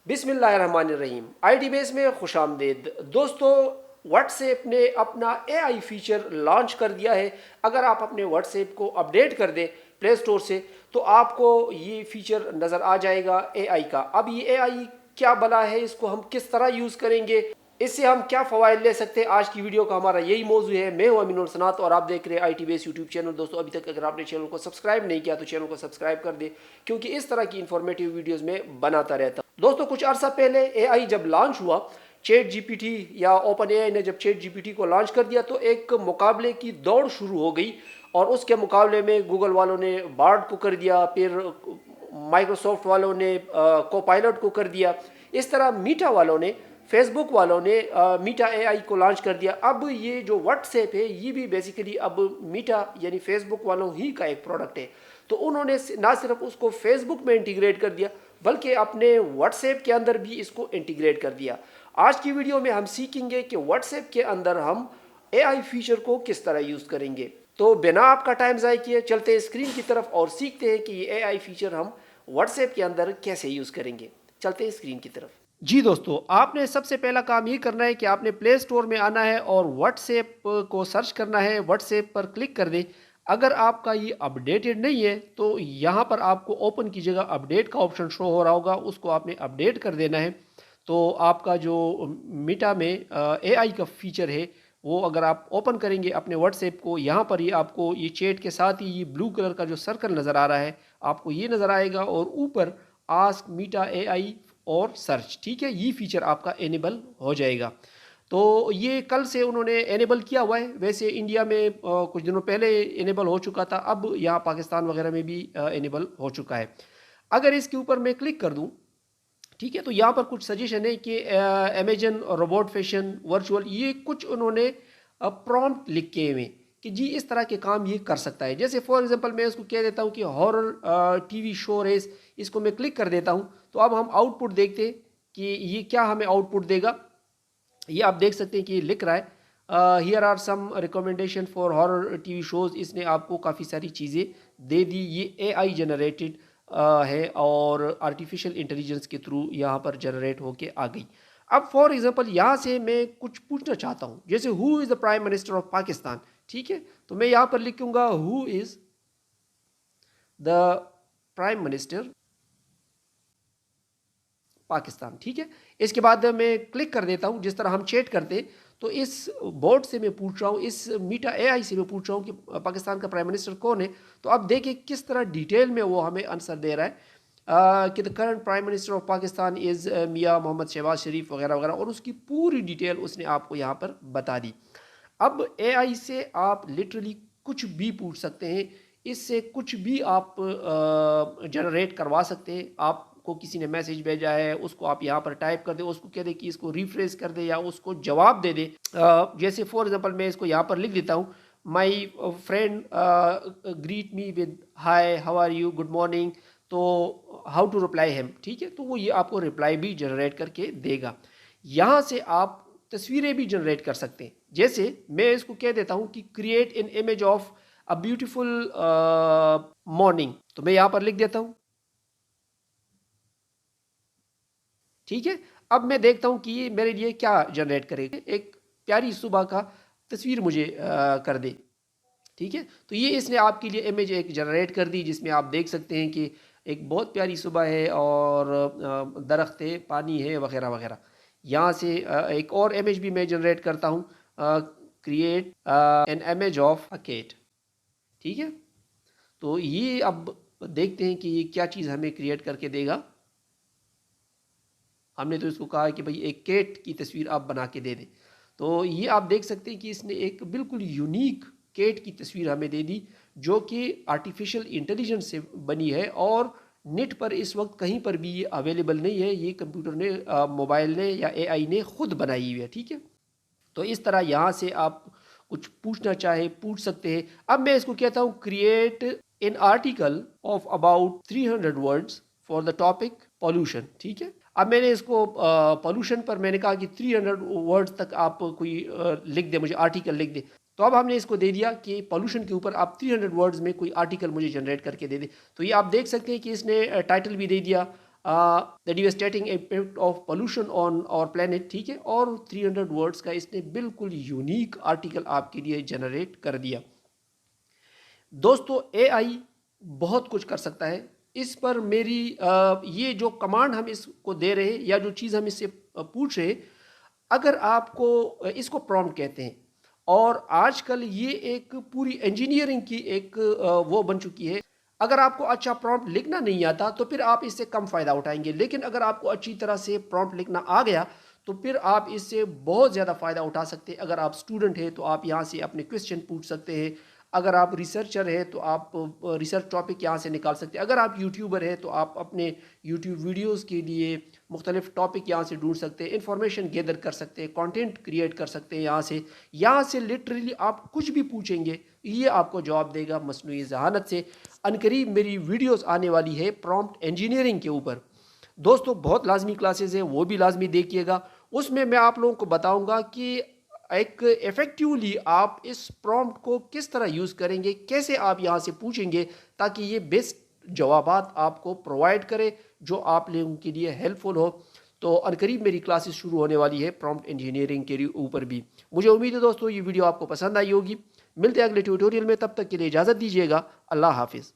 बिस्मिल्लाहिर्रहमानिर्रहीम। IT base में खुशामदीद। दोस्तों, व्हाट्सएप ने अपना एआई फीचर लॉन्च कर दिया है। अगर आप अपने व्हाट्सएप को अपडेट कर दें प्ले स्टोर से तो आपको ये फीचर नज़र आ जाएगा एआई का। अब ये एआई क्या भला है, इसको हम किस तरह यूज़ करेंगे, इससे हम क्या फ़वाइद ले सकते हैं, आज की वीडियो का हमारा यही मौजू है। मैं हूं अमीनुल सनात और आप देख रहे हैं आईटी बेस यूट्यूब चैनल। दोस्तों, अभी तक अगर आपने चैनल को सब्सक्राइब नहीं किया तो चैनल को सब्सक्राइब कर दे, क्योंकि इस तरह की इंफॉर्मेटिव वीडियोस में बनाता रहता हूं। दोस्तों, कुछ अर्सा पहले एआई जब लॉन्च हुआ, चैट जीपीटी या ओपन एआई ने जब चैट जीपीटी को लॉन्च कर दिया तो एक मुकाबले की दौड़ शुरू हो गई। और उसके मुकाबले में गूगल वालों ने बार्ड को कर दिया, फिर माइक्रोसॉफ्ट वालों ने कोपायलट को कर दिया। इस तरह मीटा वालों ने, फेसबुक वालों ने मीटा एआई को लॉन्च कर दिया। अब ये जो व्हाट्सएप है ये भी बेसिकली अब मीटा यानी फेसबुक वालों ही का एक प्रोडक्ट है। तो उन्होंने ना सिर्फ उसको फेसबुक में इंटीग्रेट कर दिया बल्कि अपने व्हाट्सएप के अंदर भी इसको इंटीग्रेट कर दिया। आज की वीडियो में हम सीखेंगे कि व्हाट्सएप के अंदर हम एआई फीचर को किस तरह यूज़ करेंगे। तो बिना आपका टाइम ज़ाय किए चलते हैं स्क्रीन की तरफ और सीखते हैं कि ये एआई फीचर हम व्हाट्सएप के अंदर कैसे यूज़ करेंगे। चलते हैं स्क्रीन की तरफ। जी दोस्तों, आपने सबसे पहला काम ये करना है कि आपने प्ले स्टोर में आना है और व्हाट्सएप को सर्च करना है। व्हाट्सएप पर क्लिक कर दें। अगर आपका ये अपडेटेड नहीं है तो यहाँ पर आपको ओपन की जगह अपडेट का ऑप्शन शो हो रहा होगा, उसको आपने अपडेट कर देना है। तो आपका जो मीटा में एआई का फीचर है वो अगर आप ओपन करेंगे अपने व्हाट्सएप को, यहाँ पर ही आपको ये चैट के साथ ही ये ब्लू कलर का जो सर्कल नज़र आ रहा है आपको ये नज़र आएगा और ऊपर आस्क मीटा एआई और सर्च, ठीक है, ये फीचर आपका एनेबल हो जाएगा। तो ये कल से उन्होंने एनेबल किया हुआ है। वैसे इंडिया में कुछ दिनों पहले एनेबल हो चुका था, अब यहाँ पाकिस्तान वगैरह में भी एनेबल हो चुका है। अगर इसके ऊपर मैं क्लिक कर दूँ, ठीक है, तो यहाँ पर कुछ सजेशन है कि अमेजन रोबोट फैशन वर्चुअल, ये कुछ उन्होंने प्रॉम्प्ट लिख के हुए कि जी इस तरह के काम ये कर सकता है। जैसे फॉर एग्जांपल मैं इसको कह देता हूँ कि हॉरर टीवी शो रेस, इसको मैं क्लिक कर देता हूँ। तो अब हम आउटपुट देखते हैं कि ये क्या हमें आउटपुट देगा। ये आप देख सकते हैं कि ये लिख रहा है here are some recommendation for horror TV shows. इसने आपको काफ़ी सारी चीज़ें दे दी। ये एआई जनरेटेड है और आर्टिफिशियल इंटेलिजेंस के थ्रू यहाँ पर जनरेट होके आ गई। अब फॉर एग्जांपल यहाँ से मैं कुछ पूछना चाहता हूँ, जैसे who is the prime minister of Pakistan, ठीक है, तो मैं यहाँ पर लिखूंगा who is the prime minister Pakistan, ठीक है। इसके बाद मैं क्लिक कर देता हूँ। जिस तरह हम चैट करते तो इस बोर्ड से मैं पूछ रहा हूँ, इस मीटा एआई से मैं पूछ रहा हूँ कि पाकिस्तान का प्राइम मिनिस्टर कौन है। तो अब देखिए किस तरह डिटेल में वो हमें आंसर दे रहा है कि the current prime minister of Pakistan is मियाँ मोहम्मद शहबाज शरीफ वगैरह वगैरह, और उसकी पूरी डिटेल उसने आपको यहाँ पर बता दी। अब एआई से आप लिटरली कुछ भी पूछ सकते हैं, इससे कुछ भी आप जनरेट करवा सकते हैं। आपको किसी ने मैसेज भेजा है, उसको आप यहाँ पर टाइप कर दे, उसको कह दे कि इसको रिफ्रेश कर दे या उसको जवाब दे दे। जैसे फॉर एग्जांपल मैं इसको यहाँ पर लिख देता हूँ, my friend greet me with hi how are you good morning, तो हाउ टू रिप्लाई हिम, ठीक है, तो वो ये आपको रिप्लाई भी जनरेट करके देगा। यहाँ से आप तस्वीरें भी जनरेट कर सकते हैं। जैसे मैं इसको कह देता हूँ कि create an image of a beautiful morning, तो मैं यहाँ पर लिख देता हूँ, ठीक है। अब मैं देखता हूँ कि ये मेरे लिए क्या जनरेट करेगा। एक प्यारी सुबह का तस्वीर मुझे कर दे, ठीक है। तो ये इसने आपके लिए इमेज एक जनरेट कर दी जिसमें आप देख सकते हैं कि एक बहुत प्यारी सुबह है और दरख्त है, पानी है वगैरह वगैरह। यहाँ से एक और इमेज भी मैं जनरेट करता हूँ, create an image of a cat, ठीक है। तो ये अब देखते हैं कि ये क्या चीज़ हमें क्रिएट करके देगा। हमने तो इसको कहा कि भाई एक कैट की तस्वीर आप बना के दे दें। तो ये आप देख सकते हैं कि इसने एक बिल्कुल यूनिक कैट की तस्वीर हमें दे दी जो कि आर्टिफिशियल इंटेलिजेंस से बनी है और नेट पर इस वक्त कहीं पर भी ये अवेलेबल नहीं है। ये कंप्यूटर ने, मोबाइल ने या एआई ने खुद बनाई हुई है, ठीक है। तो इस तरह यहाँ से आप कुछ पूछना चाहे पूछ सकते हैं। अब मैं इसको कहता हूँ create an article of about 300 words for the topic pollution, ठीक है। अब मैंने इसको पॉल्यूशन पर मैंने कहा कि 300 वर्ड्स तक आप कोई लिख दे, मुझे आर्टिकल लिख दे। तो अब हमने इसको दे दिया कि पॉल्यूशन के ऊपर आप 300 वर्ड्स में कोई आर्टिकल मुझे जनरेट करके दे दे। तो ये आप देख सकते हैं कि इसने टाइटल भी दे दिया, the devastating impact of pollution on our planet, ठीक है, और 300 वर्ड्स का इसने बिल्कुल यूनिक आर्टिकल आपके लिए जनरेट कर दिया। दोस्तों एआई बहुत कुछ कर सकता है। इस पर मेरी ये जो कमांड हम इसको दे रहे हैं या जो चीज़ हम इससे पूछ रहे हैं, अगर आपको इसको प्रॉम्प्ट कहते हैं, और आजकल ये एक पूरी इंजीनियरिंग की एक वो बन चुकी है। अगर आपको अच्छा प्रॉम्प्ट लिखना नहीं आता तो फिर आप इससे कम फ़ायदा उठाएंगे, लेकिन अगर आपको अच्छी तरह से प्रॉम्प्ट लिखना आ गया तो फिर आप इससे बहुत ज़्यादा फ़ायदा उठा सकते हैं। अगर आप स्टूडेंट हैं तो आप यहाँ से अपने क्वेश्चन पूछ सकते हैं। अगर आप रिसर्चर हैं तो आप रिसर्च टॉपिक यहाँ से निकाल सकते हैं। अगर आप यूट्यूबर हैं तो आप अपने यूट्यूब वीडियोज़ के लिए मुख्तलिफ टॉपिक यहाँ से ढूंढ सकते हैं, इंफॉर्मेशन गैदर कर सकते हैं, कंटेंट क्रिएट कर सकते हैं। यहाँ से लिटरली आप कुछ भी पूछेंगे ये आपको जवाब देगा मसनूई ज़हानत से। अनकरीब मेरी वीडियोस आने वाली है प्रॉम्प्ट इंजीनियरिंग के ऊपर। दोस्तों बहुत लाजमी क्लासेस हैं, वो भी लाजमी देखिएगा। उसमें मैं आप लोगों को बताऊंगा कि एक इफ़ेक्टिवली आप इस प्रॉम्प्ट को किस तरह यूज़ करेंगे, कैसे आप यहाँ से पूछेंगे ताकि ये बेस्ट जवाबात आपको प्रोवाइड करे जो आप लोगों के लिए हेल्पफुल हो। तो अनकरीब मेरी क्लासेस शुरू होने वाली है प्रॉम्प्ट इंजीनियरिंग के ऊपर भी। मुझे उम्मीद है दोस्तों ये वीडियो आपको पसंद आई होगी। मिलते हैं अगले ट्यूटोरियल में, तब तक के लिए इजाज़त दीजिएगा। अल्लाह हाफिज़।